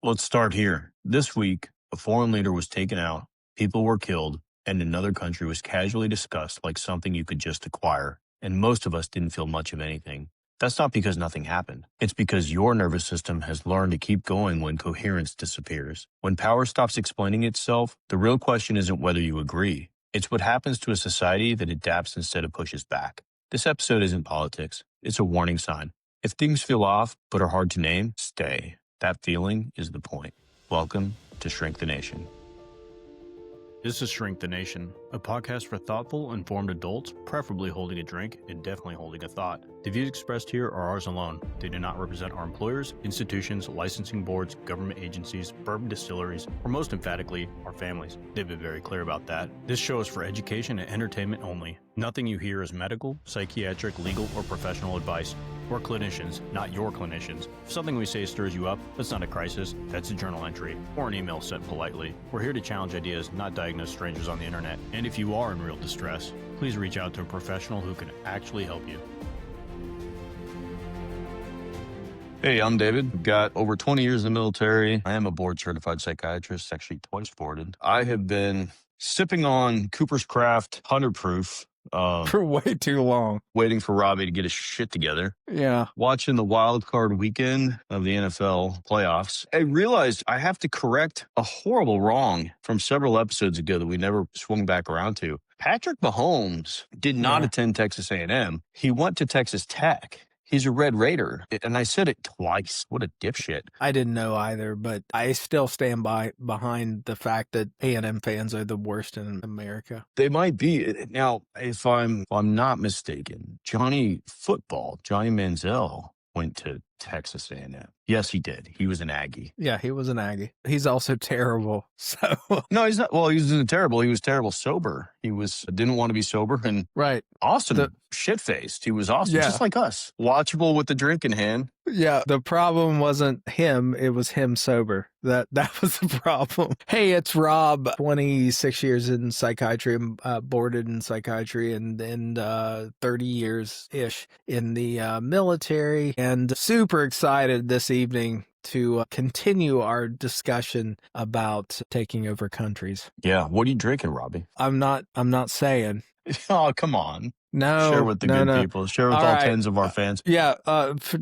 Let's start here. This week, a foreign leader was taken out, people were killed, and another country was casually discussed like something you could just acquire. And most of us didn't feel much of anything. That's not because nothing happened. It's because your nervous system has learned to keep going when coherence disappears. When power stops explaining itself, the real question isn't whether you agree. It's what happens to a society that adapts instead of pushes back. This episode isn't politics. It's a warning sign. If things feel off but are hard to name, stay. That feeling is the point. Welcome to Shrink the Nation. This is Shrink the Nation, a podcast for thoughtful, informed adults, preferably holding a drink and definitely holding a thought. The views expressed here are ours alone. They do not represent our employers, institutions, licensing boards, government agencies, bourbon distilleries, or most emphatically, our families. They've been very clear about that. This show is for education and entertainment only. Nothing you hear is medical, psychiatric, legal, or professional advice. We're clinicians, not your clinicians. If something we say stirs you up, that's not a crisis, that's a journal entry, or an email sent politely. We're here to challenge ideas, not diagnose strangers on the internet. And if you are in real distress, please reach out to a professional who can actually help you. Hey, I'm David. I've got over 20 years in the military. I am a board-certified psychiatrist, actually twice boarded. I have been sipping on Cooper's Craft 100 proof for way too long, waiting for Robbie to get his shit together. Yeah. Watching the wild card weekend of the NFL playoffs, I realized I have to correct a horrible wrong from several episodes ago that we never swung back around to. Patrick Mahomes did not attend Texas A&M. He went to Texas Tech. He's a Red Raider. And I said it twice. What a dipshit. I didn't know either, but I still stand behind the fact that A&M fans are the worst in America. They might be. Now, if I'm not mistaken, Johnny Manziel went to Texas A&M. Yes, he did. He was an Aggie. Yeah, he was an Aggie. He's also terrible. So no, he's not. Well, he wasn't terrible. He was terrible sober. He didn't want to be sober and awesome. Shit-faced. He was awesome, just like us. Watchable with the drink in hand. Yeah, the problem wasn't him. It was him sober. That was the problem. Hey, it's Rob, 26 years in psychiatry, boarded in psychiatry, and 30 years-ish in the military, and super excited this evening to continue our discussion about taking over countries. Yeah. What are you drinking, Robbie? I'm not saying. Oh, come on. No. Share with the good people. Share with all tens of our fans. Yeah.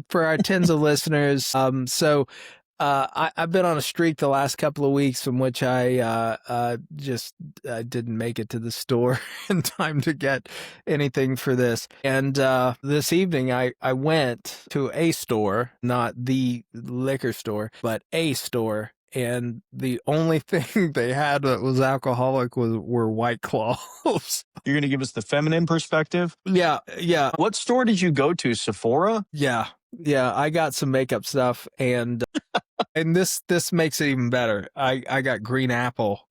For our tens of listeners. I've been on a streak the last couple of weeks in which I didn't make it to the store in time to get anything for this. And this evening I went to a store, not the liquor store, but a store. And the only thing they had that was alcoholic were White Claws. You're going to give us the feminine perspective? Yeah. What store did you go to? Sephora? Yeah. I got some makeup stuff, and and this makes it even better. I got green apple.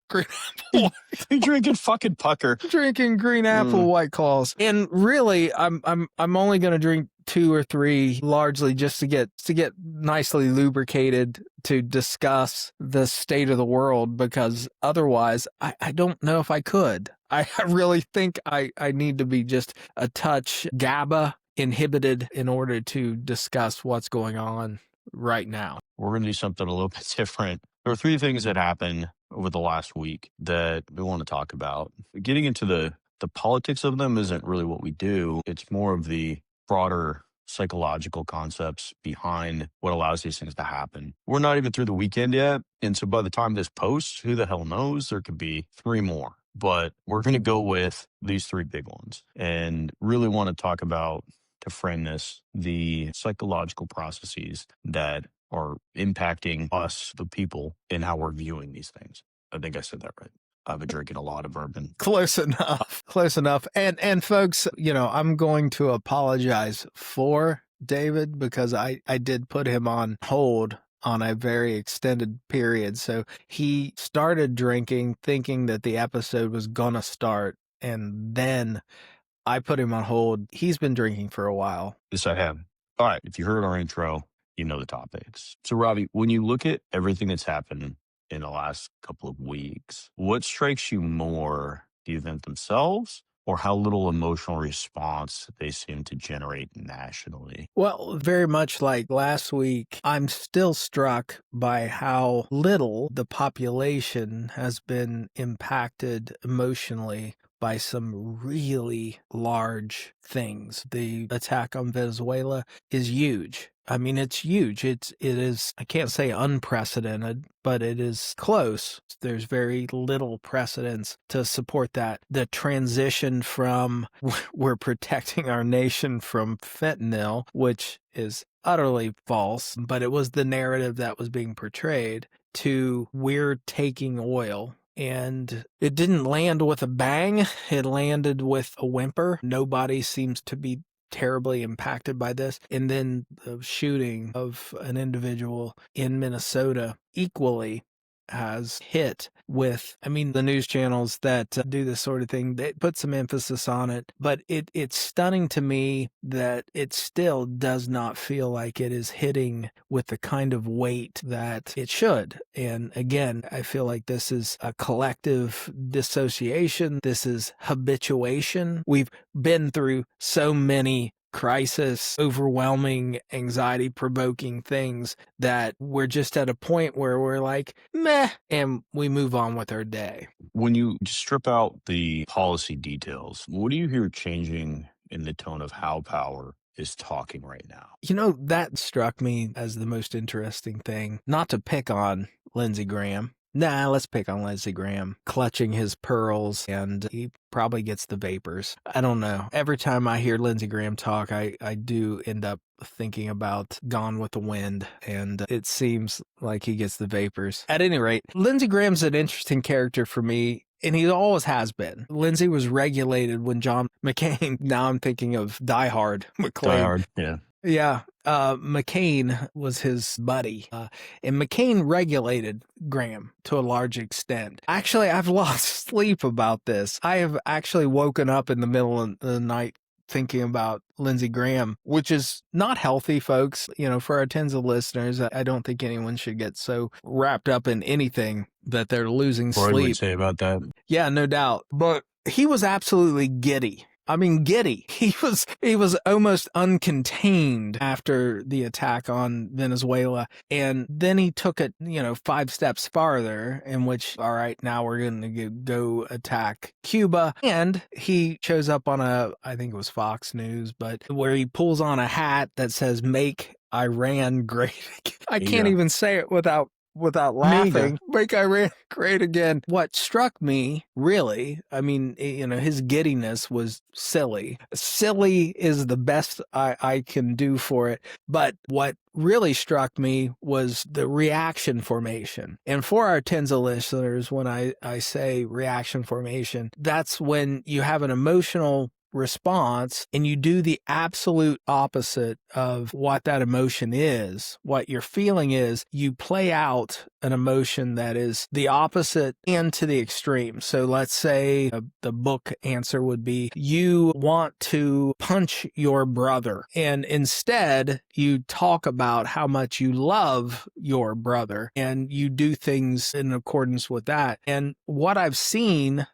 You're drinking fucking pucker. Drinking green apple White Claws. And really, I'm only going to drink 2 or 3, largely just to get nicely lubricated to discuss the state of the world, because otherwise I don't know if I could. I really think I need to be just a touch GABA inhibited in order to discuss what's going on right now. We're going to do something a little bit different. There are 3 things that happened over the last week that we want to talk about. Getting into the politics of them isn't really what we do. It's more of the broader psychological concepts behind what allows these things to happen. We're not even through the weekend yet. And so by the time this posts, who the hell knows? There could be 3 more. But we're going to go with these 3 big ones and really want to talk about, to frame this, the psychological processes that are impacting us, the people, and how we're viewing these things. I think I said that right. I've been drinking a lot of bourbon. Close enough. And folks, I'm going to apologize for David, because I did put him on hold on a very extended period. So he started drinking thinking that the episode was gonna start, and then I put him on hold. He's been drinking for a while. Yes, I have. All right. If you heard our intro, you know the topics. So, Robbie, when you look at everything that's happened in the last couple of weeks, what strikes you more, the event themselves or how little emotional response they seem to generate nationally? Well, very much like last week, I'm still struck by how little the population has been impacted emotionally by some really large things. The attack on Venezuela is huge. I mean, it's huge. It is, I can't say unprecedented, but it is close. There's very little precedence to support that. The transition from we're protecting our nation from fentanyl, which is utterly false, but it was the narrative that was being portrayed, to we're taking oil. And it didn't land with a bang. It landed with a whimper. Nobody seems to be terribly impacted by this. And then the shooting of an individual in Minnesota equally has hit with, I mean, the news channels that do this sort of thing, they put some emphasis on it, but it's stunning to me that it still does not feel like it is hitting with the kind of weight that it should. And again, I feel like this is a collective dissociation. This is habituation. We've been through so many crisis, overwhelming, anxiety provoking things that we're just at a point where we're like, meh, and we move on with our day. When you strip out the policy details, what do you hear changing in the tone of how power is talking right now? You know, that struck me as the most interesting thing. Not to pick on Lindsey Graham. Nah, let's pick on Lindsey Graham, clutching his pearls, and he probably gets the vapors. I don't know. Every time I hear Lindsey Graham talk, I do end up thinking about Gone with the Wind, and it seems like he gets the vapors. At any rate, Lindsey Graham's an interesting character for me. And he always has been. Lindsey was regulated when John McCain, now I'm thinking of Die Hard, Die McClane. Hard, yeah. Yeah, McCain was his buddy, and McCain regulated Graham to a large extent. Actually, I've lost sleep about this. I have actually woken up in the middle of the night thinking about Lindsey Graham, which is not healthy, folks. You know, for our tens of listeners, I don't think anyone should get so wrapped up in anything that they're losing Freud would sleep. say about that. Yeah, no doubt. But he was absolutely giddy. I mean, giddy. He was almost uncontained after the attack on Venezuela. And then he took it, 5 steps farther, in which, all right, now we're going to go attack Cuba. And he shows up on I think it was Fox News, but where he pulls on a hat that says, "Make Iran great." I can't even say it without laughing. Make Iran great again. What struck me, really, I mean, his giddiness was silly. Silly is the best I can do for it. But what really struck me was the reaction formation. And for our tens of listeners, when I say reaction formation, that's when you have an emotional response and you do the absolute opposite of what that emotion is, what your feeling is. You play out an emotion that is the opposite and to the extreme. So let's say the book answer would be, you want to punch your brother, and instead you talk about how much you love your brother and you do things in accordance with that. And what I've seen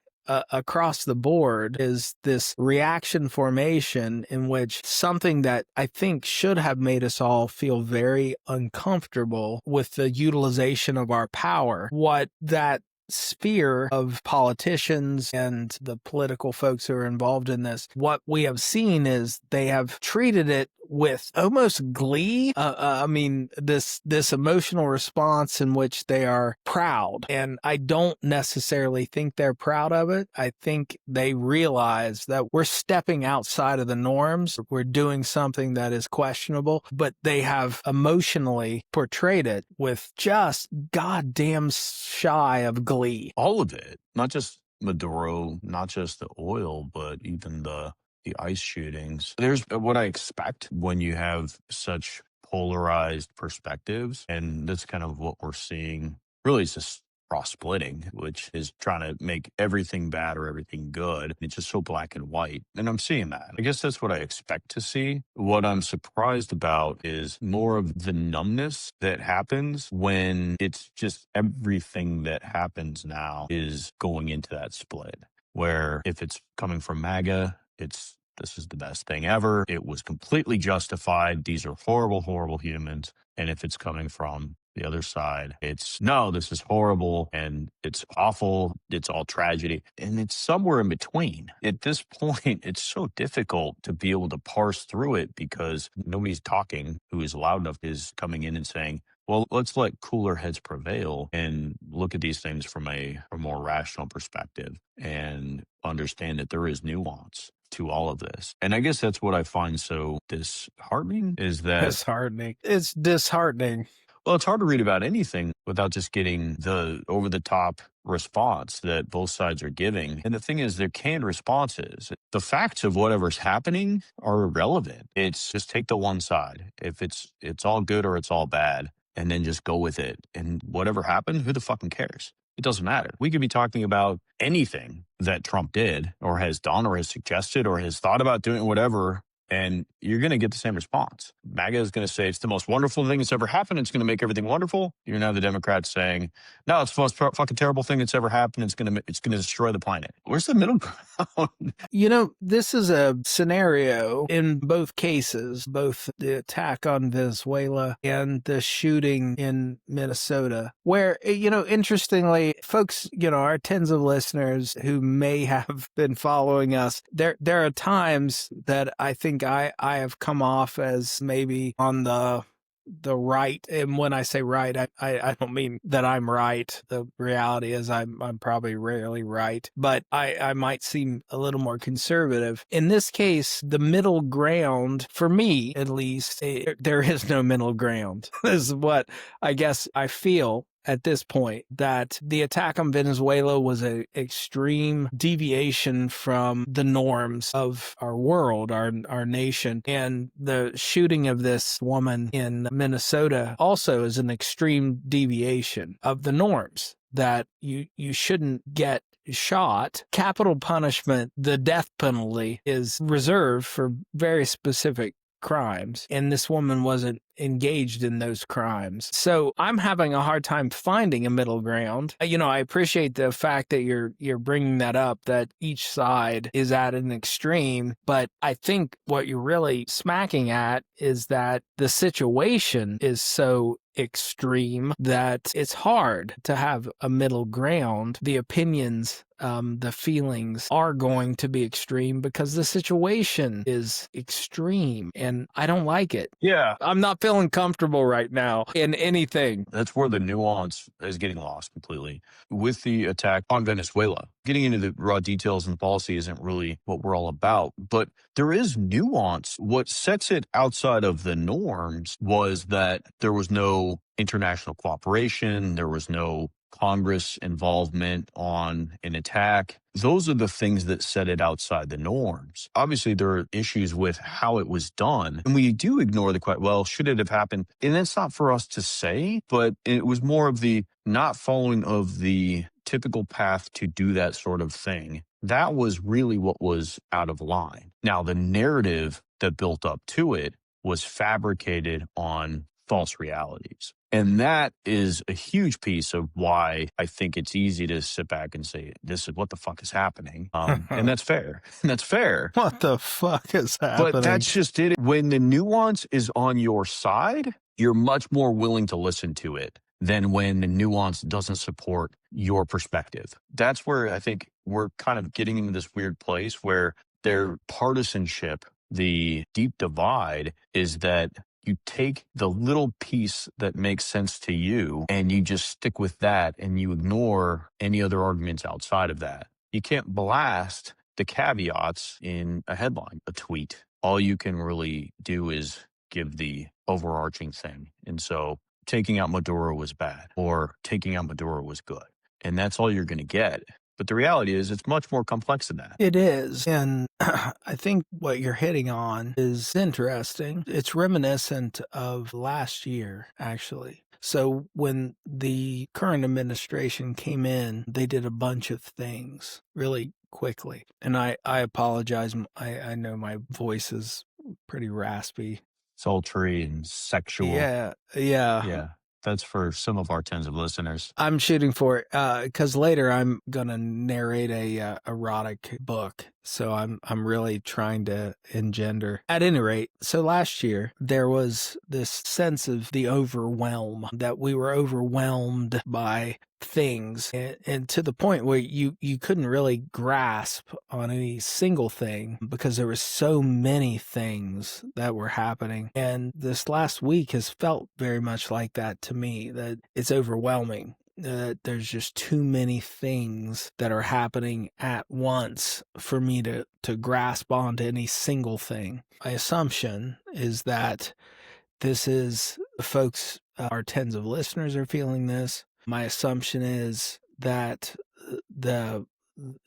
across the board is this reaction formation in which something that I think should have made us all feel very uncomfortable with the utilization of our power, what that sphere of politicians and the political folks who are involved in this, what we have seen is they have treated it with almost glee. I mean, this emotional response in which they are proud. And I don't necessarily think they're proud of it. I think they realize that we're stepping outside of the norms. We're doing something that is questionable, but they have emotionally portrayed it with just goddamn shy of glee. All of it, not just Maduro, not just the oil, but even the ICE shootings. There's what I expect when you have such polarized perspectives. And that's kind of what we're seeing. Really, it's just cross splitting, which is trying to make everything bad or everything good. It's just so black and white. And I'm seeing that. I guess that's what I expect to see. What I'm surprised about is more of the numbness that happens when it's just everything that happens now is going into that split. where if it's coming from MAGA, this is the best thing ever. It was completely justified. These are horrible, horrible humans. And if it's coming from the other side, it's no, this is horrible and it's awful. It's all tragedy. And it's somewhere in between. At this point, it's so difficult to be able to parse through it because nobody's talking who is loud enough is coming in and saying, well, let's let cooler heads prevail and look at these things from a more rational perspective and understand that there is nuance to all of this. And I guess that's what I find so disheartening is that Disheartening. It's disheartening. well, it's hard to read about anything without just getting the over the top response that both sides are giving. And the thing is, they're canned responses. The facts of whatever's happening are irrelevant. It's just take the one side. If it's all good or it's all bad, and then just go with it. And whatever happened, who the fucking cares? It doesn't matter. We could be talking about anything that Trump did or has done or has suggested or has thought about doing whatever, and you're going to get the same response. MAGA is going to say it's the most wonderful thing that's ever happened. It's going to make everything wonderful. You're going to have the Democrats saying, no, it's the most fucking terrible thing that's ever happened. It's going to destroy the planet. Where's the middle ground? You know, this is a scenario in both cases, both the attack on Venezuela and the shooting in Minnesota, where, you know, interestingly, folks, you know, our tens of listeners who may have been following us, there are times that I think I have come off as maybe on the right. And when I say right, I don't mean that I'm right. The reality is I'm probably rarely right, but I might seem a little more conservative. In this case, the middle ground, for me at least, there is no middle ground. This is what I guess I feel at this point, that the attack on Venezuela was an extreme deviation from the norms of our world, our nation. And the shooting of this woman in Minnesota also is an extreme deviation of the norms, that you shouldn't get shot. Capital punishment, the death penalty, is reserved for very specific crimes, and this woman wasn't engaged in those crimes. So I'm having a hard time finding a middle ground. You know, I appreciate the fact that you're bringing that up, that each side is at an extreme, but I think what you're really smacking at is that the situation is so extreme that it's hard to have a middle ground. The opinions, the feelings are going to be extreme because the situation is extreme, and I don't like it. Yeah. I'm not feeling comfortable right now in anything. That's where the nuance is getting lost completely. With the attack on Venezuela, getting into the raw details and policy isn't really what we're all about, but there is nuance. What sets it outside of the norms was that there was no international cooperation, there was no Congress involvement on an attack. Those are the things that set it outside the norms. Obviously, there are issues with how it was done. And we do ignore the question, well, should it have happened? And that's not for us to say, but it was more of the not following of the typical path to do that sort of thing. That was really what was out of line. Now, the narrative that built up to it was fabricated on false realities. And that is a huge piece of why I think it's easy to sit back and say, this is what the fuck is happening. And that's fair. That's fair. What the fuck is happening? But that's just it. When the nuance is on your side, you're much more willing to listen to it than when the nuance doesn't support your perspective. That's where I think we're kind of getting into this weird place where their partisanship, the deep divide, is that you take the little piece that makes sense to you and you just stick with that and you ignore any other arguments outside of that. You can't blast the caveats in a headline, a tweet. All you can really do is give the overarching thing. And so taking out Maduro was bad or taking out Maduro was good. And that's all you're going to get. But the reality is it's much more complex than that. It is. And I think what you're hitting on is interesting. It's reminiscent of last year, actually. So when the current administration came in, they did a bunch of things really quickly. And I apologize. I know my voice is pretty raspy. Sultry and sexual. Yeah. Yeah. That's for some of our tens of listeners. I'm shooting for it because later I'm gonna narrate a erotic book, so I'm really trying to engender. At any rate, so last year there was this sense of the overwhelm, that we were overwhelmed by things, and to the point where you couldn't really grasp on any single thing because there were so many things that were happening. And this last week has felt very much like that to me, that it's overwhelming. There's just too many things that are happening at once for me to grasp onto any single thing. My assumption is that this is folks, our tens of listeners are feeling this. My assumption is that the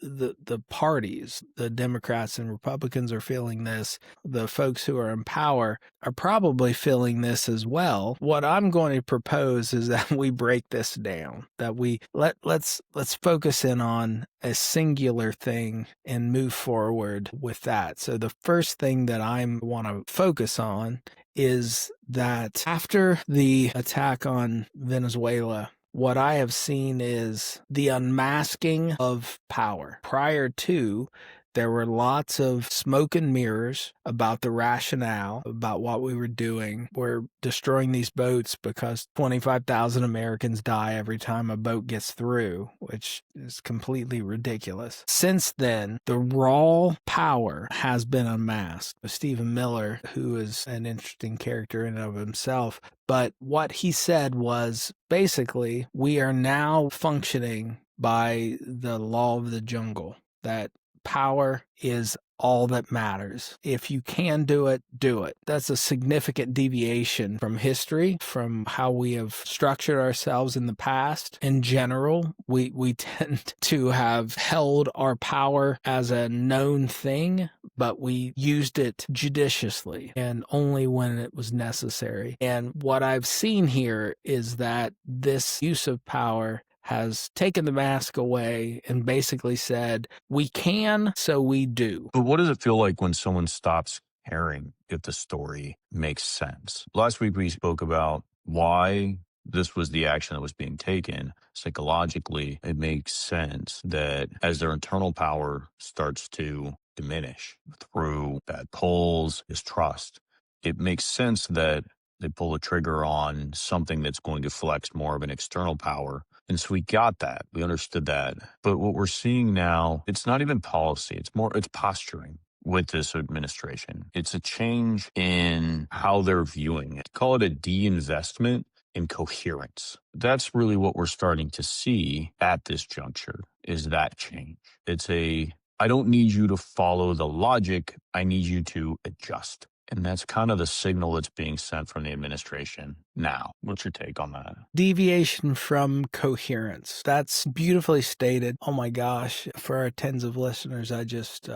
the parties, the Democrats and Republicans, are feeling this. The folks who are in power are probably feeling this as well. What I'm going to propose is that we break this down, that we let's focus in on a singular thing and move forward with that. So the first thing that I want to focus on is that after the attack on Venezuela, what I have seen is the unmasking of power. Prior to, there were lots of smoke and mirrors about the rationale, about what we were doing. We're destroying these boats because 25,000 Americans die every time a boat gets through, which is completely ridiculous. Since then, the raw power has been unmasked. Stephen Miller, who is an interesting character in and of himself, but what he said was basically, we are now functioning by the law of the jungle, that power is all that matters. If you can do it, do it. That's a significant deviation from history, from how we have structured ourselves in the past. In general, we tend to have held our power as a known thing, but we used it judiciously and only when it was necessary. And what I've seen here is that this use of power has taken the mask away and basically said, we can, so we do. But what does it feel like when someone stops caring if the story makes sense? Last week, we spoke about why this was the action that was being taken. Psychologically, it makes sense that as their internal power starts to diminish through bad polls, distrust, it makes sense that they pull the trigger on something that's going to flex more of an external power. And so we got that. We understood that. But what we're seeing now, it's not even policy. It's posturing with this administration. It's a change in how they're viewing it. Call it a de-investment in coherence. That's really what we're starting to see at this juncture, is that change. I don't need you to follow the logic. I need you to adjust. And that's kind of the signal that's being sent from the administration now. What's your take on that? Deviation from coherence. That's beautifully stated. Oh my gosh. For our tens of listeners, I just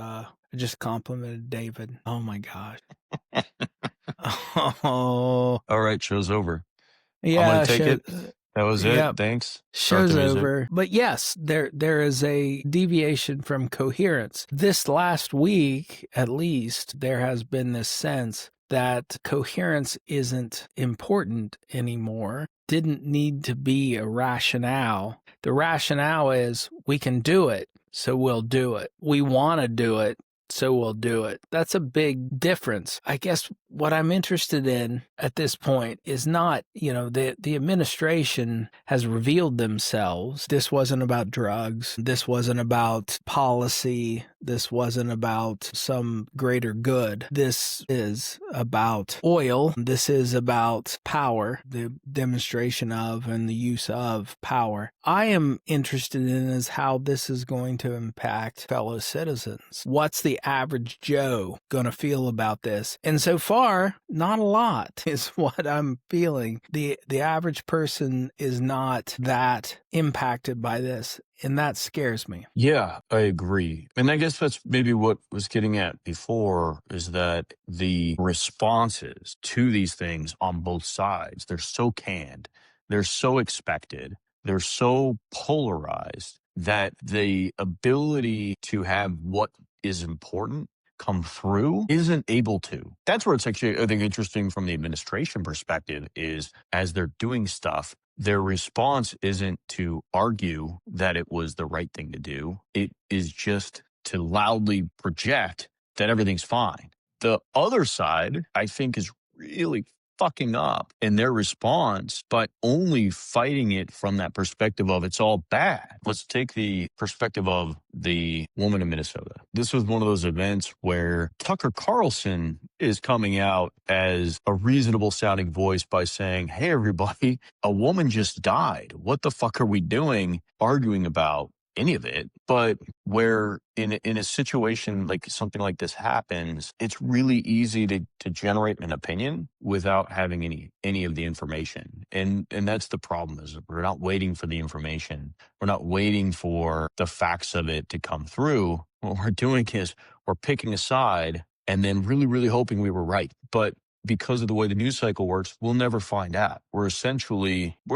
complimented David. Oh my gosh. Oh. All right, show's over. Yeah, I'm going to take it. That was it. Yep. Thanks. Show's over. But yes, there is a deviation from coherence. This last week, at least, there has been this sense that coherence isn't important anymore. Didn't need to be a rationale. The rationale is we can do it, so we'll do it. We want to do it, so we'll do it. That's a big difference. I guess what I'm interested in at this point is not, the administration has revealed themselves. This wasn't about drugs. This wasn't about policy. This wasn't about some greater good. This is about oil. This is about power, the demonstration of and the use of power. I am interested in is how this is going to impact fellow citizens. What's the average Joe going to feel about this? And so far, not a lot is what I'm feeling. The average person is not that impacted by this, and that scares me. Yeah, I agree. And I guess that's maybe what was getting at before, is that the responses to these things on both sides, they're so canned, they're so expected, they're so polarized that the ability to have what is important come through isn't able to. That's where it's actually, I think, interesting from the administration perspective is as they're doing stuff, their response isn't to argue that it was the right thing to do. It is just to loudly project that everything's fine. The other side, I think, is really fucking up in their response, but only fighting it from that perspective of it's all bad. Let's take the perspective of the woman in Minnesota. This was one of those events where Tucker Carlson is coming out as a reasonable sounding voice by saying, hey, everybody, a woman just died. What the fuck are we doing arguing about any of it? But where in a situation like something like this happens, it's really easy to generate an opinion without having any of the information. And that's the problem is we're not waiting for the information. We're not waiting for the facts of it to come through. What we're doing is we're picking a side and then really, really hoping we were right. But because of the way the news cycle works, we'll never find out. We're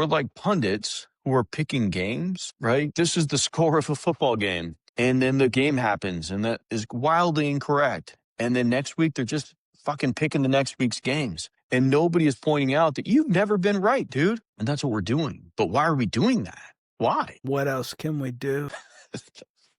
like pundits who are picking games, right? This is the score of a football game. And then the game happens and that is wildly incorrect. And then next week, they're just fucking picking the next week's games. And nobody is pointing out that you've never been right, dude. And that's what we're doing. But why are we doing that? Why? What else can we do?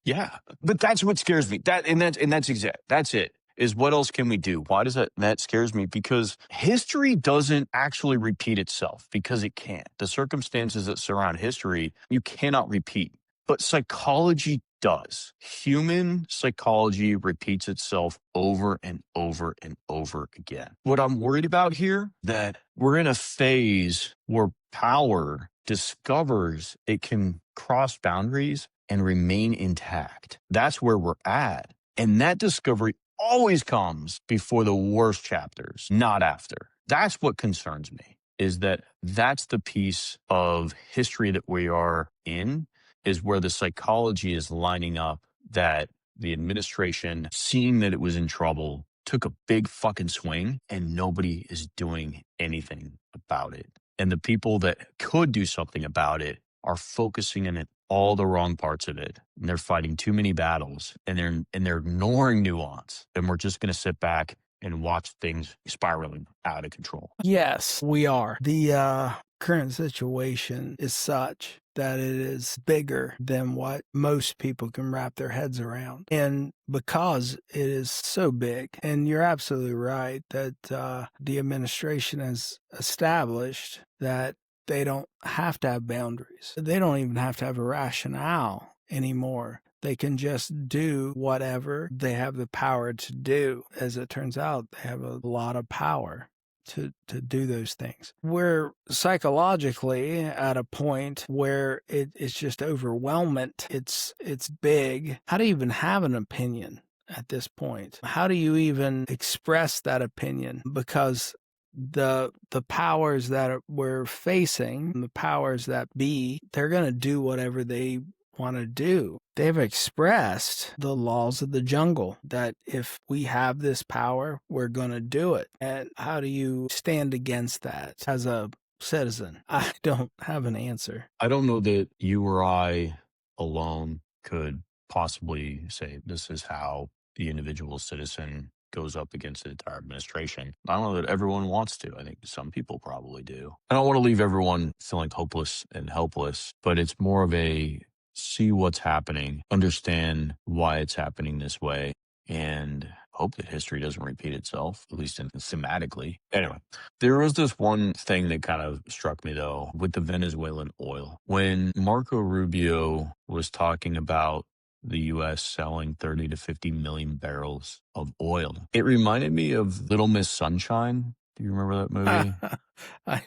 Yeah. But that's what scares me. That's it. Is what else can we do? Why does that scares me? Because history doesn't actually repeat itself because it can't. The circumstances that surround history, you cannot repeat. But psychology does. Human psychology repeats itself over and over and over again. What I'm worried about here, that we're in a phase where power discovers it can cross boundaries and remain intact. That's where we're at. And that discovery always comes before the worst chapters, not after. That's what concerns me, is that's the piece of history that we are in, is where the psychology is lining up that the administration, seeing that it was in trouble, took a big fucking swing and nobody is doing anything about it. And the people that could do something about it are focusing in all the wrong parts of it. And they're fighting too many battles and they're ignoring nuance. And we're just going to sit back and watch things spiraling out of control. Yes, we are. The current situation is such that it is bigger than what most people can wrap their heads around. And because it is so big, and you're absolutely right that the administration has established that they don't have to have boundaries. They don't even have to have a rationale anymore. They can just do whatever they have the power to do. As it turns out, they have a lot of power to do those things. We're psychologically at a point where it's just overwhelming. It's big. How do you even have an opinion at this point? How do you even express that opinion? Because the powers that we're facing, the powers that be, they're going to do whatever they want to do. They've expressed the laws of the jungle that if we have this power, we're going to do it. And how do you stand against that as a citizen? I don't have an answer. I don't know that you or I alone could possibly say this is how the individual citizen goes up against the entire administration. I don't know that everyone wants to. I think some people probably do. I don't want to leave everyone feeling hopeless and helpless, but it's more of a see what's happening, understand why it's happening this way, and hope that history doesn't repeat itself, at least thematically. Anyway, there was this one thing that kind of struck me, though, with the Venezuelan oil. When Marco Rubio was talking about the U.S. selling 30 to 50 million barrels of oil, it reminded me of Little Miss Sunshine. Do you remember that movie?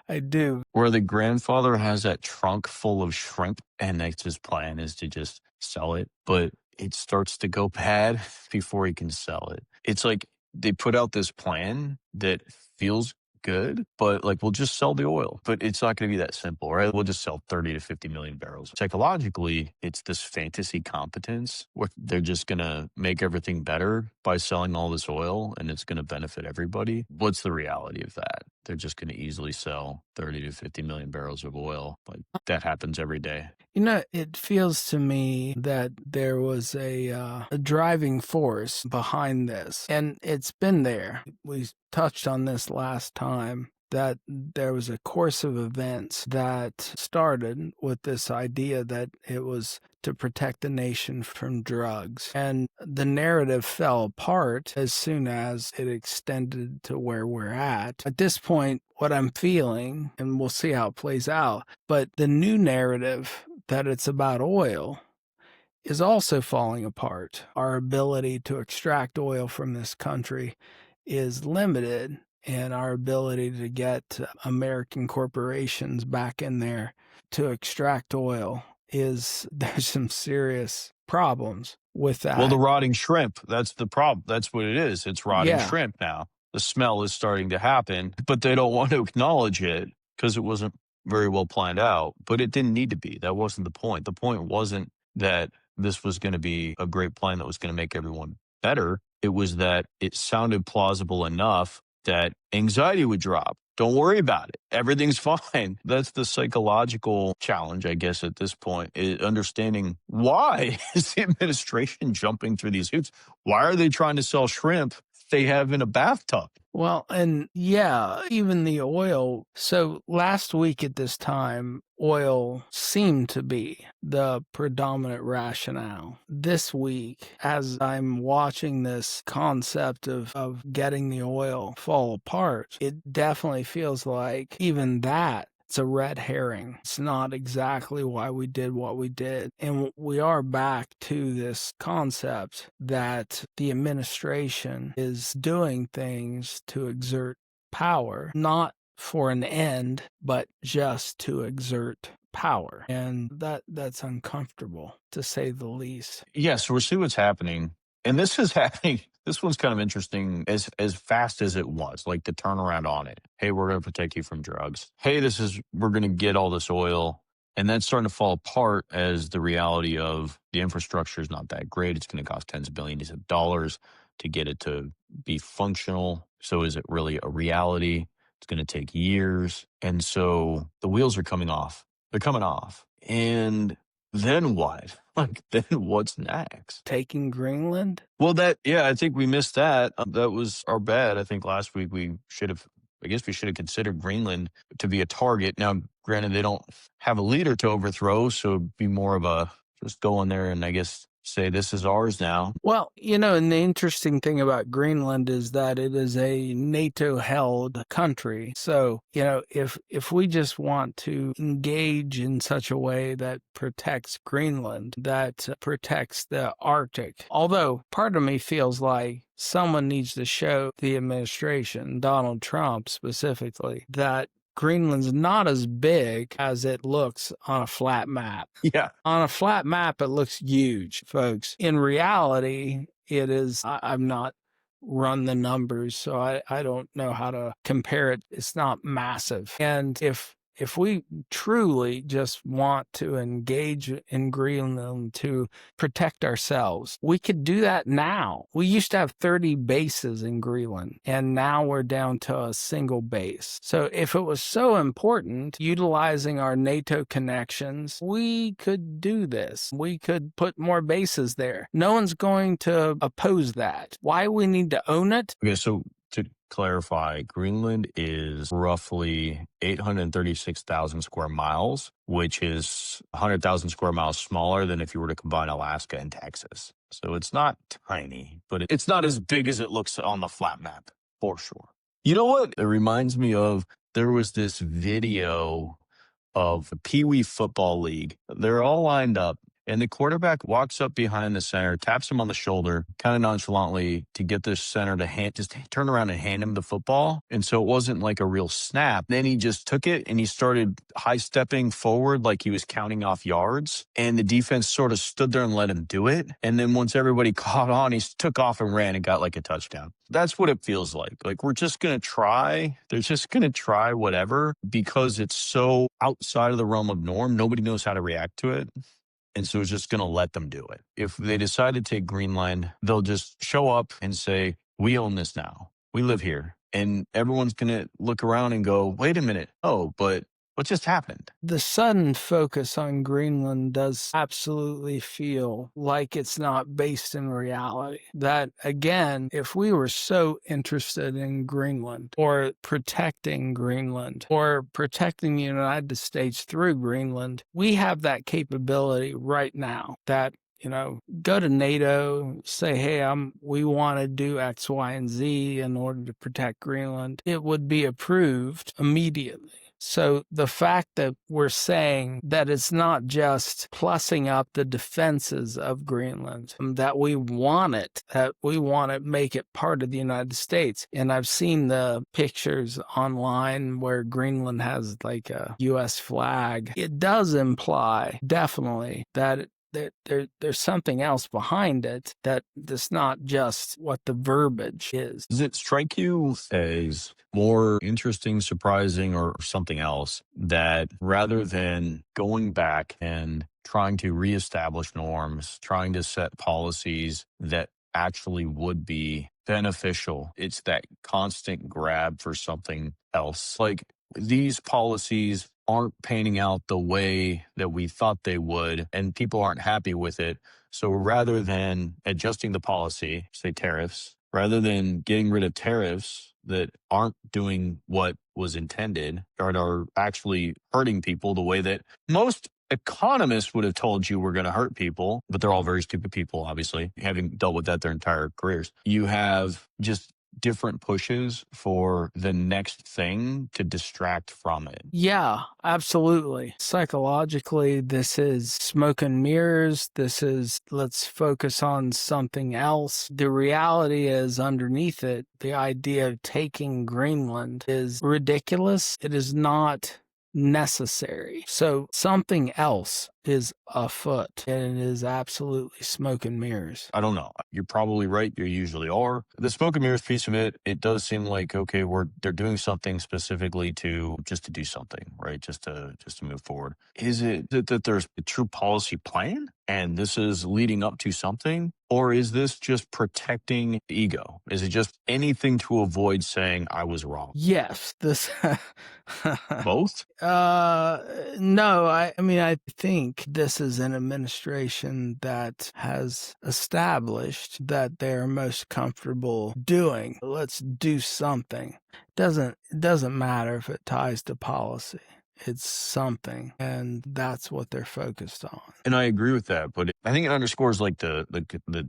I do. Where the grandfather has that trunk full of shrimp and that's his plan is to just sell it, but it starts to go bad before he can sell it. It's like they put out this plan that feels good, but like we'll just sell the oil. But it's not going to be that simple, right? We'll just sell 30 to 50 million barrels. Psychologically, it's this fantasy competence where they're just going to make everything better by selling all this oil and it's going to benefit everybody. What's the reality of that? They're just going to easily sell 30 to 50 million barrels of oil. Like that happens every day. It feels to me that there was a driving force behind this, and it's been there. We touched on this last time, that there was a course of events that started with this idea that it was to protect the nation from drugs. And the narrative fell apart as soon as it extended to where we're at. At this point, what I'm feeling, and we'll see how it plays out, but the new narrative that it's about oil is also falling apart. Our ability to extract oil from this country is limited, and our ability to get American corporations back in there to extract oil there's some serious problems with Well, the that. rotting shrimp, that's the problem. That's what it is. It's rotting Yeah. shrimp now. The smell is starting to happen, but they don't want to acknowledge it because it wasn't very well planned out. But it didn't need to be. That wasn't the point. The point wasn't that this was going to be a great plan that was going to make everyone better. It was that it sounded plausible enough that anxiety would drop. Don't worry about it. Everything's fine. That's the psychological challenge, I guess, at this point, is understanding why is the administration jumping through these hoops? Why are they trying to sell shrimp they have in a bathtub? Well, and yeah, even the oil. So last week at this time, oil seemed to be the predominant rationale. This week, as I'm watching this concept of getting the oil fall apart, it definitely feels like even that it's a red herring. It's not exactly why we did what we did. And we are back to this concept that the administration is doing things to exert power, not for an end, but just to exert power. And that's uncomfortable, to say the least. Yeah, so we'll see what's happening. And this is happening. This one's kind of interesting as fast as it was, like the turnaround on it. Hey, we're going to protect you from drugs. Hey, we're going to get all this oil. And that's starting to fall apart as the reality of the infrastructure is not that great. It's going to cost tens of billions of dollars to get it to be functional. So is it really a reality? It's going to take years. And so the wheels are coming off. They're coming off. And then what? Like, then what's next? Taking Greenland? Well, I think we missed that. That was our bad. I think last week we should have considered Greenland to be a target. Now, granted, they don't have a leader to overthrow, so it'd be more of a just go in there and I guess say this is ours now. Well, and the interesting thing about Greenland is that it is a NATO-held country. So, if we just want to engage in such a way that protects Greenland, that protects the Arctic, although part of me feels like someone needs to show the administration, Donald Trump specifically, that Greenland's not as big as it looks on a flat map. Yeah. On a flat map, it looks huge, folks. In reality, it is, I've not run the numbers, so I don't know how to compare it. It's not massive. And if we truly just want to engage in Greenland to protect ourselves, we could do that now. We used to have 30 bases in Greenland, and now we're down to a single base. So if it was so important, utilizing our NATO connections, we could do this. We could put more bases there. No one's going to oppose that. Why we need to own it? Okay, so to clarify, Greenland is roughly 836,000 square miles, which is 100,000 square miles smaller than if you were to combine Alaska and Texas. So it's not tiny, but it's not as big as it looks on the flat map, for sure. You know what? It reminds me of, there was this video of the Pee Wee Football League. They're all lined up. And the quarterback walks up behind the center, taps him on the shoulder, kind of nonchalantly, to get the center to just turn around and hand him the football. And so it wasn't like a real snap. Then he just took it and he started high stepping forward like he was counting off yards. And the defense sort of stood there and let him do it. And then once everybody caught on, he took off and ran and got like a touchdown. That's what it feels like. Like, we're just going to try. They're just going to try whatever because it's so outside of the realm of norm. Nobody knows how to react to it. And so it's just going to let them do it. If they decide to take Greenland, they'll just show up and say, we own this now. We live here. And everyone's going to look around and go, wait a minute. Oh, but What just happened? The sudden focus on Greenland does absolutely feel like it's not based in reality. That, again, if we were so interested in Greenland or protecting the United States through Greenland, we have that capability right now that go to NATO, say, hey, we want to do X, Y, and Z in order to protect Greenland. It would be approved immediately. So the fact that we're saying that it's not just plussing up the defenses of Greenland, that we want to make it part of the United States. And I've seen the pictures online where Greenland has like a U.S. flag. It does imply definitely that there's something else behind it, that it's not just what the verbiage is. Does it strike you as more interesting, surprising, or something else that rather than going back and trying to reestablish norms, trying to set policies that actually would be beneficial, it's that constant grab for something else? Like, these policies aren't panning out the way that we thought they would, and people aren't happy with it. So rather than adjusting the policy, say tariffs, rather than getting rid of tariffs that aren't doing what was intended or are actually hurting people the way that most economists would have told you were going to hurt people, but they're all very stupid people, obviously, having dealt with that their entire careers. You have just different pushes for the next thing to distract from it. Yeah, absolutely. Psychologically, this is smoke and mirrors. This is let's focus on something else. The reality is underneath it, the idea of taking Greenland is ridiculous. It is not necessary. So something else is afoot, and it is absolutely smoke and mirrors. I don't know. You're probably right. You usually are. The smoke and mirrors piece of it, it does seem like, okay, they're doing something specifically to do something, right? Just to move forward. Is it that there's a true policy plan and this is leading up to something? Or is this just protecting ego? Is it just anything to avoid saying I was wrong? Yes, this Both? no, I mean, I think this is an administration that has established that they're most comfortable doing. Let's do something. It doesn't matter if it ties to policy. It's something, and that's what they're focused on. And I agree with that, but I think it underscores like the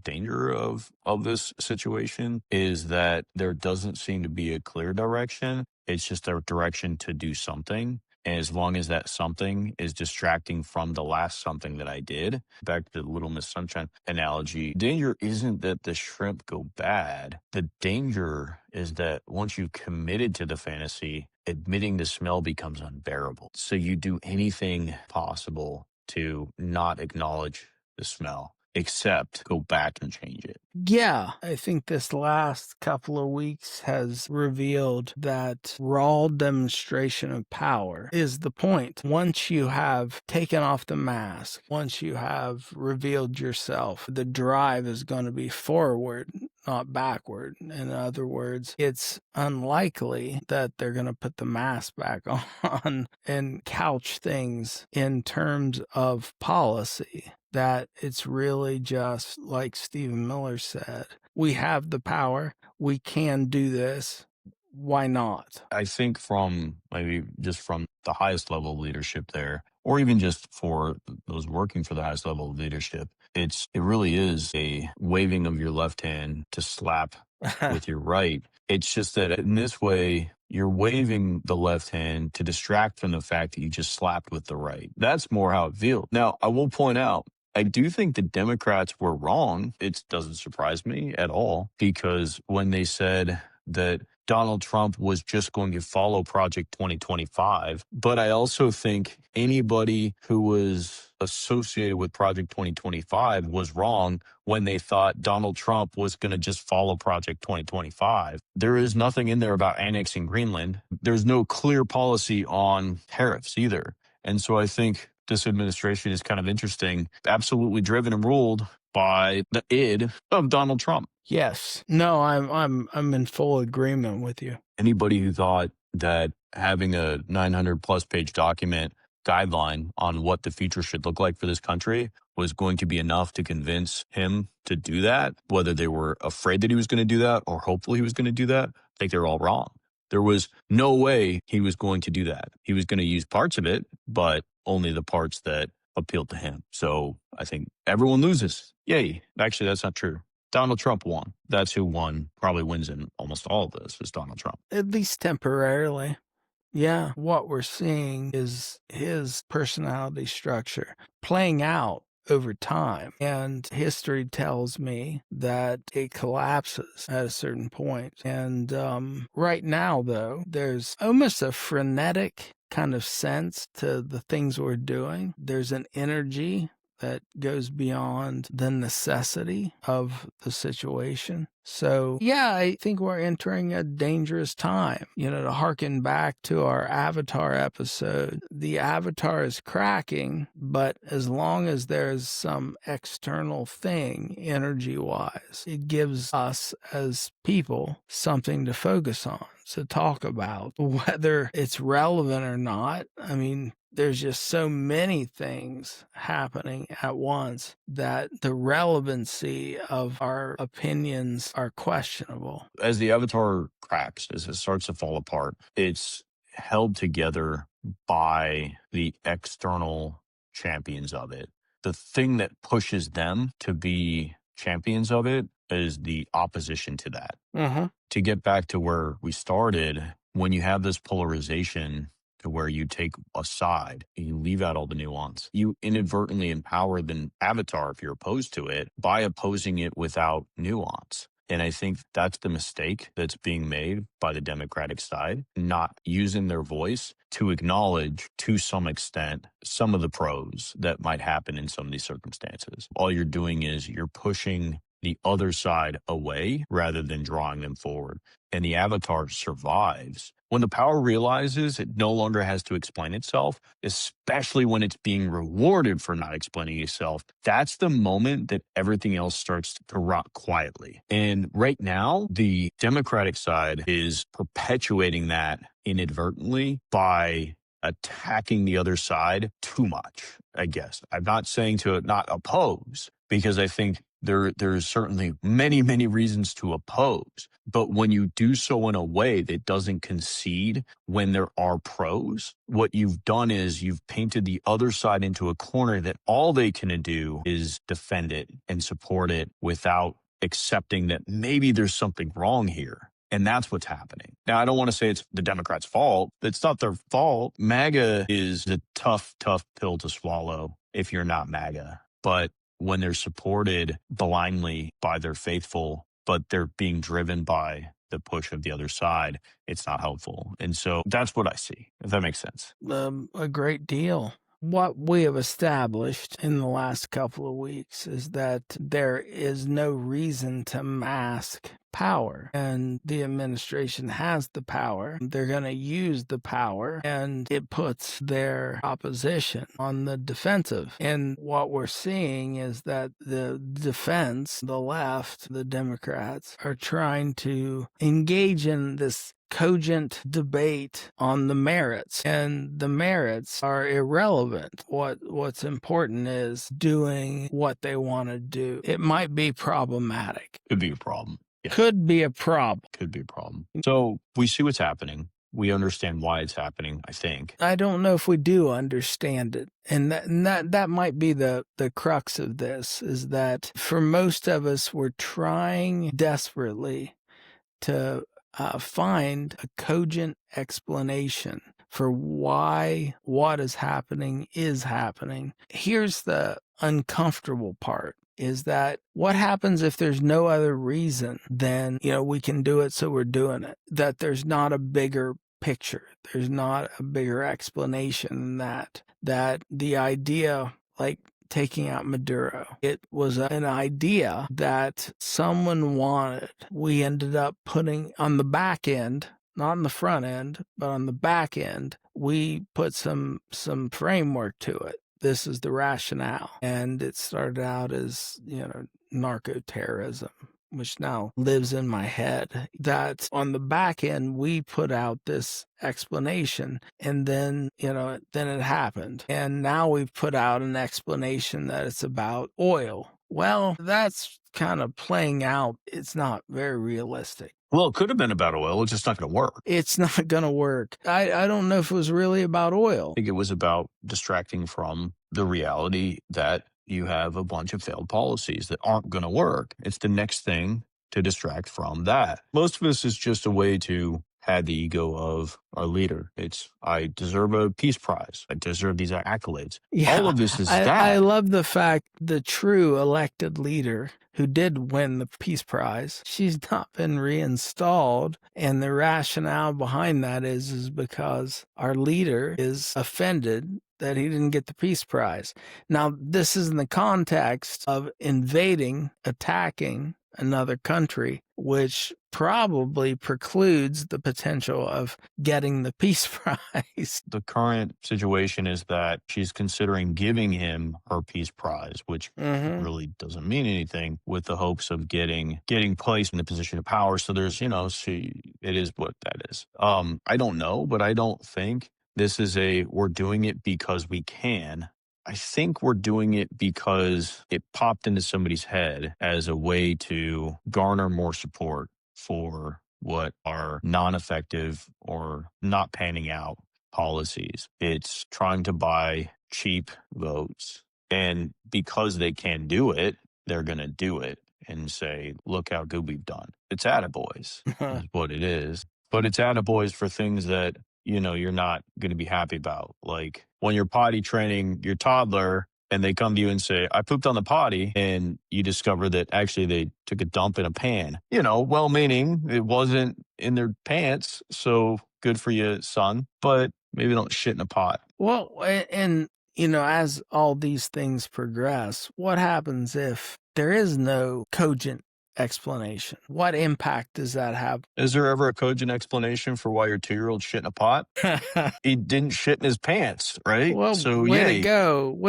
danger of this situation is that there doesn't seem to be a clear direction. It's just a direction to do something. And as long as that something is distracting from the last something that I did, back to the Little Miss Sunshine analogy, danger isn't that the shrimp go bad. The danger is that once you've committed to the fantasy, admitting the smell becomes unbearable. So you do anything possible to not acknowledge the smell, except go back and change it. Yeah, I think this last couple of weeks has revealed that raw demonstration of power is the point. Once you have taken off the mask, once you have revealed yourself, the drive is going to be forward, not backward. In other words, it's unlikely that they're going to put the mask back on and couch things in terms of policy. That it's really just like Stephen Miller said, we have the power, we can do this, why not? I think from maybe just from the highest level of leadership there, or even just for those working for the highest level of leadership, it really is a waving of your left hand to slap with your right. It's just that in this way, you're waving the left hand to distract from the fact that you just slapped with the right. That's more how it feels. Now, I will point out, I do think the Democrats were wrong. It doesn't surprise me at all, because when they said that Donald Trump was just going to follow Project 2025, but I also think anybody who was associated with Project 2025 was wrong when they thought Donald Trump was going to just follow Project 2025. There is nothing in there about annexing Greenland. There's no clear policy on tariffs either. And so I think this administration is kind of interesting, absolutely driven and ruled by the id of Donald Trump. Yes. No, I'm in full agreement with you. Anybody who thought that having a 900 plus page document guideline on what the future should look like for this country was going to be enough to convince him to do that, whether they were afraid that he was going to do that or hopeful he was going to do that. I think they're all wrong. There was no way he was going to do that. He was going to use parts of it, but only the parts that appealed to him. So I think everyone loses. Yay. Actually, that's not true. Donald Trump won. That's who won, probably wins in almost all of this, is Donald Trump. At least temporarily. Yeah, what we're seeing is his personality structure playing out over time. And history tells me that it collapses at a certain point. And right now, though, there's almost a frenetic kind of sense to the things we're doing. There's an energy that goes beyond the necessity of the situation. So, yeah, I think we're entering a dangerous time. To harken back to our Avatar episode, the Avatar is cracking, but as long as there's some external thing, energy-wise, it gives us as people something to focus on, to talk about, whether it's relevant or not. I mean, there's just so many things happening at once that the relevancy of our opinions are questionable. As the Avatar cracks, as it starts to fall apart, it's held together by the external champions of it. The thing that pushes them to be champions of it is the opposition to that. To get back to where we started, when you have this polarization to where you take a side and you leave out all the nuance, you inadvertently empower the avatar, if you're opposed to it, by opposing it without nuance. And I think that's the mistake that's being made by the Democratic side, not using their voice to acknowledge, to some extent, some of the pros that might happen in some of these circumstances. All you're doing is you're pushing the other side away rather than drawing them forward. And the avatar survives. When the power realizes it no longer has to explain itself, especially when it's being rewarded for not explaining itself, that's the moment that everything else starts to rot quietly. And right now, the Democratic side is perpetuating that inadvertently by attacking the other side too much, I guess. I'm not saying to not oppose, because I think there's certainly many, many reasons to oppose. But when you do so in a way that doesn't concede when there are pros, what you've done is you've painted the other side into a corner that all they can do is defend it and support it without accepting that maybe there's something wrong here. And that's what's happening. Now, I don't want to say it's the Democrats' fault. It's not their fault. MAGA is a tough, tough pill to swallow if you're not MAGA. But when they're supported blindly by their faithful, but they're being driven by the push of the other side, it's not helpful. And so that's what I see, if that makes sense. A great deal. What we have established in the last couple of weeks is that there is no reason to mask power, and the administration has the power. They're going to use the power, and it puts their opposition on the defensive. And what we're seeing is that the defense, the left, the Democrats, are trying to engage in this cogent debate on the merits, and the merits are irrelevant. What's important is doing what they want to do. It might be problematic. Could be a problem. Yeah. Could be a problem. Could be a problem. So we see what's happening. We understand why it's happening, I think. I don't know if we do understand it. And that might be the crux of this, is that for most of us, we're trying desperately to find a cogent explanation for why what is happening is happening. Here's the uncomfortable part, is that what happens if there's no other reason than, we can do it, so we're doing it, that there's not a bigger picture, there's not a bigger explanation than that the idea, like taking out Maduro, it was an idea that someone wanted. We ended up putting on the back end, not on the front end, but on the back end, we put some framework to it. This is the rationale. And it started out as, narco-terrorism. which now lives in my head, that on the back end, we put out this explanation and then, then it happened. And now we've put out an explanation that it's about oil. Well, that's kind of playing out. It's not very realistic. Well, it could have been about oil. It's just not going to work. It's not going to work. I don't know if it was really about oil. I think it was about distracting from the reality that you have a bunch of failed policies that aren't going to work. It's the next thing to distract from that. Most of this is just a way to have the ego of our leader. It's, I deserve a peace prize. I deserve these accolades. Yeah, all of this is that. I love the fact the true elected leader who did win the peace prize, she's not been reinstalled. And the rationale behind that is because our leader is offended that he didn't get the peace prize. Now, this is in the context of invading, attacking another country, which probably precludes the potential of getting the peace prize. The current situation is that she's considering giving him her peace prize, which really doesn't mean anything, with the hopes of getting placed in a position of power. So there's, it is what that is. I don't know, but I don't think this is we're doing it because we can. I think we're doing it because it popped into somebody's head as a way to garner more support for what are non-effective or not panning out policies. It's trying to buy cheap votes. And because they can do it, they're going to do it and say, look how good we've done. It's attaboys is what it is. But it's attaboys for things that you're not going to be happy about. Like when you're potty training your toddler and they come to you and say, I pooped on the potty, and you discover that actually they took a dump in a pan. Well-meaning, it wasn't in their pants. So good for you, son. But maybe don't shit in a pot. Well, and as all these things progress, what happens if there is no cogent explanation? What impact does that have? Is there ever a cogent explanation for why your 2-year-old shit in a pot? He didn't shit in his pants, right? Well, so way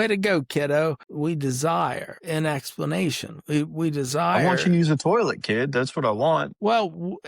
to go, kiddo. We desire an explanation. We desire. I want you to use the toilet, kid. That's what I want. Well,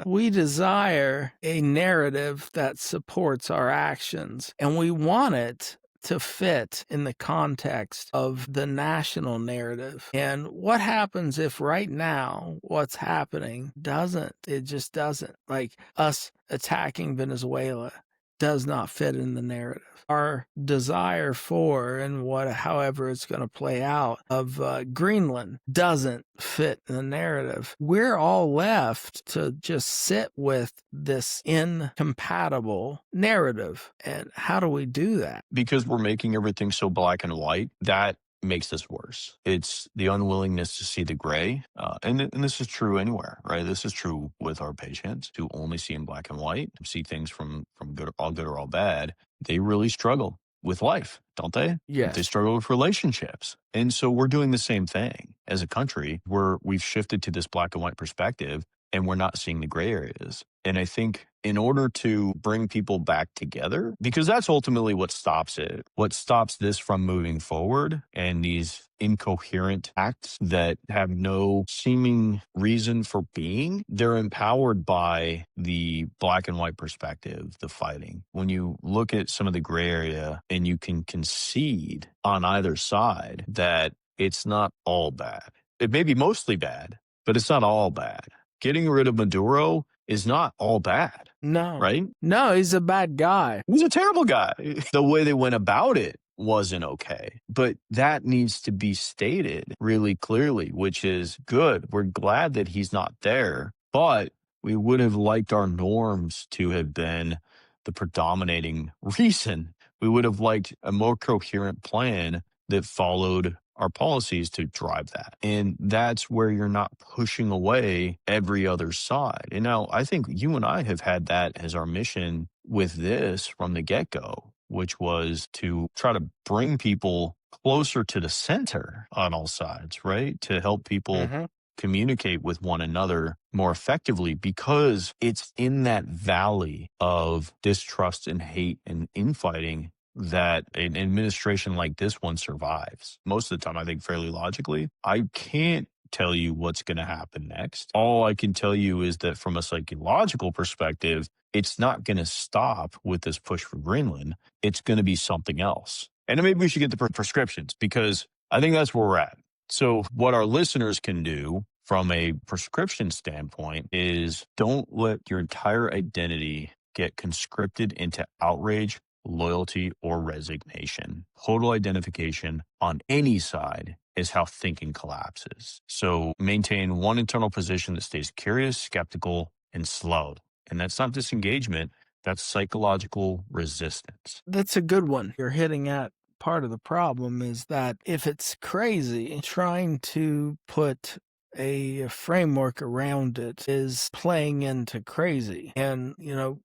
we desire a narrative that supports our actions, and we want it to fit in the context of the national narrative. And what happens if right now what's happening doesn't? It just doesn't. Like us attacking Venezuela does not fit in the narrative. Our desire for, and however it's going to play out, of Greenland doesn't fit in the narrative. We're all left to just sit with this incompatible narrative. And how do we do that? Because we're making everything so black and white, that makes this worse. It's the unwillingness to see the gray. And this is true anywhere, right? This is true with our patients who only see in black and white, see things from good or all bad. They really struggle with life, don't they? Yes. They struggle with relationships. And so we're doing the same thing as a country where we've shifted to this black and white perspective and we're not seeing the gray areas. And I think in order to bring people back together, because that's ultimately what stops it, what stops this from moving forward, and these incoherent acts that have no seeming reason for being, they're empowered by the black and white perspective, the fighting. When you look at some of the gray area and you can concede on either side that it's not all bad. It may be mostly bad, but it's not all bad. Getting rid of Maduro is not all bad. No. Right? No, he's a bad guy. He's a terrible guy. The way they went about it wasn't okay. But that needs to be stated really clearly, which is good. We're glad that he's not there, but we would have liked our norms to have been the predominating reason. We would have liked a more coherent plan that followed our policies to drive that. And that's where you're not pushing away every other side. And now I think you and I have had that as our mission with this from the get-go, which was to try to bring people closer to the center on all sides, right? To help people communicate with one another more effectively, because it's in that valley of distrust and hate and infighting that an administration like this one survives. Most of the time, I think fairly logically. I can't tell you what's going to happen next. All I can tell you is that from a psychological perspective, it's not going to stop with this push for Greenland. It's going to be something else. And then maybe we should get the prescriptions, because I think that's where we're at. So what our listeners can do from a prescription standpoint is don't let your entire identity get conscripted into outrage, loyalty, or resignation. Total identification on any side is how thinking collapses. So maintain one internal position that stays curious, skeptical, and slow. And that's not disengagement, that's psychological resistance. That's a good one. You're hitting at part of the problem is that if it's crazy, trying to put a framework around it is playing into crazy. And,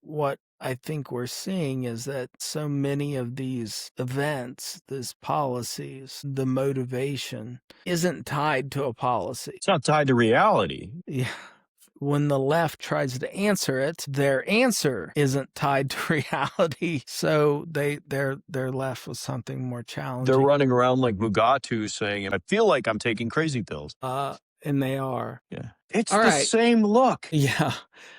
what I think we're seeing is that so many of these events, these policies, the motivation isn't tied to a policy. It's not tied to reality. Yeah. When the left tries to answer it, their answer isn't tied to reality. So they're left with something more challenging. They're running around like Mugatu saying, I feel like I'm taking crazy pills. And they are. Yeah. It's all the same look. Yeah.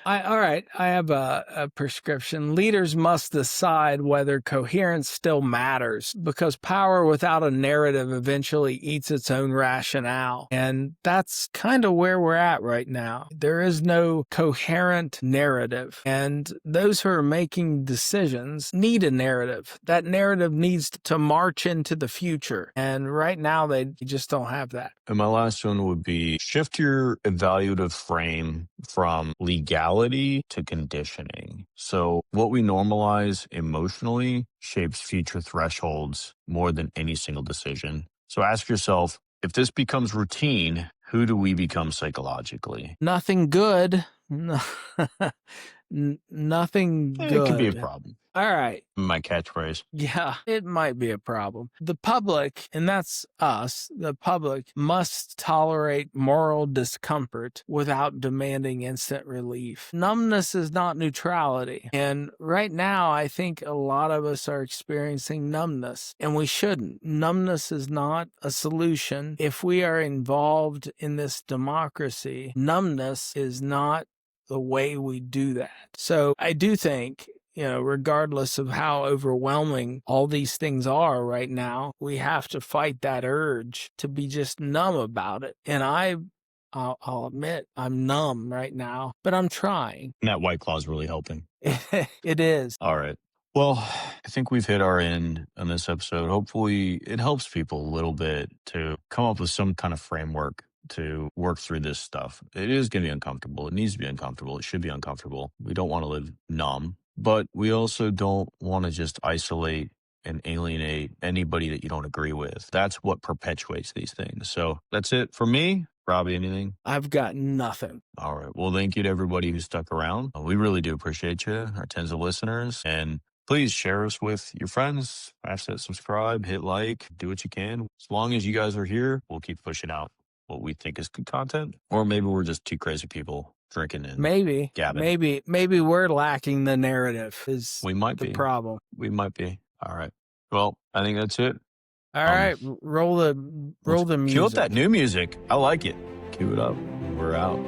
All right. I have a prescription. Leaders must decide whether coherence still matters, because power without a narrative eventually eats its own rationale. And that's kind of where we're at right now. There is no coherent narrative. And those who are making decisions need a narrative. That narrative needs to march into the future. And right now, they just don't have that. And my last one would be shift your evaluative frame from legality to conditioning. So what we normalize emotionally shapes future thresholds more than any single decision. So ask yourself, if this becomes routine, who do we become psychologically? Nothing good. Nothing good. It could be a problem. All right. My catchphrase. Yeah, it might be a problem. The public, and that's us, the public must tolerate moral discomfort without demanding instant relief. Numbness is not neutrality. And right now, I think a lot of us are experiencing numbness, and we shouldn't. Numbness is not a solution. If we are involved in this democracy, numbness is not the way we do that. So I do think, regardless of how overwhelming all these things are right now, we have to fight that urge to be just numb about it. And I'll admit I'm numb right now, but I'm trying. And that White Claw is really helping. It is. All right. Well, I think we've hit our end on this episode. Hopefully it helps people a little bit to come up with some kind of framework to work through this stuff. It is going to be uncomfortable. It needs to be uncomfortable. It should be uncomfortable. We don't want to live numb, but we also don't want to just isolate and alienate anybody that you don't agree with. That's what perpetuates these things. So that's it for me. Robbie, anything? I've got nothing. All right. Well, thank you to everybody who stuck around. We really do appreciate you, our tens of listeners. And please share us with your friends. Smash that subscribe, hit like, do what you can. As long as you guys are here, we'll keep pushing out what we think is good content. Or maybe we're just two crazy people drinking and gabbing. Maybe we're lacking the narrative is we might the be. problem. We might be. All right. Well, I think that's it. All right. Roll the music. Cue up that new music. I like it. Cue it up. We're out.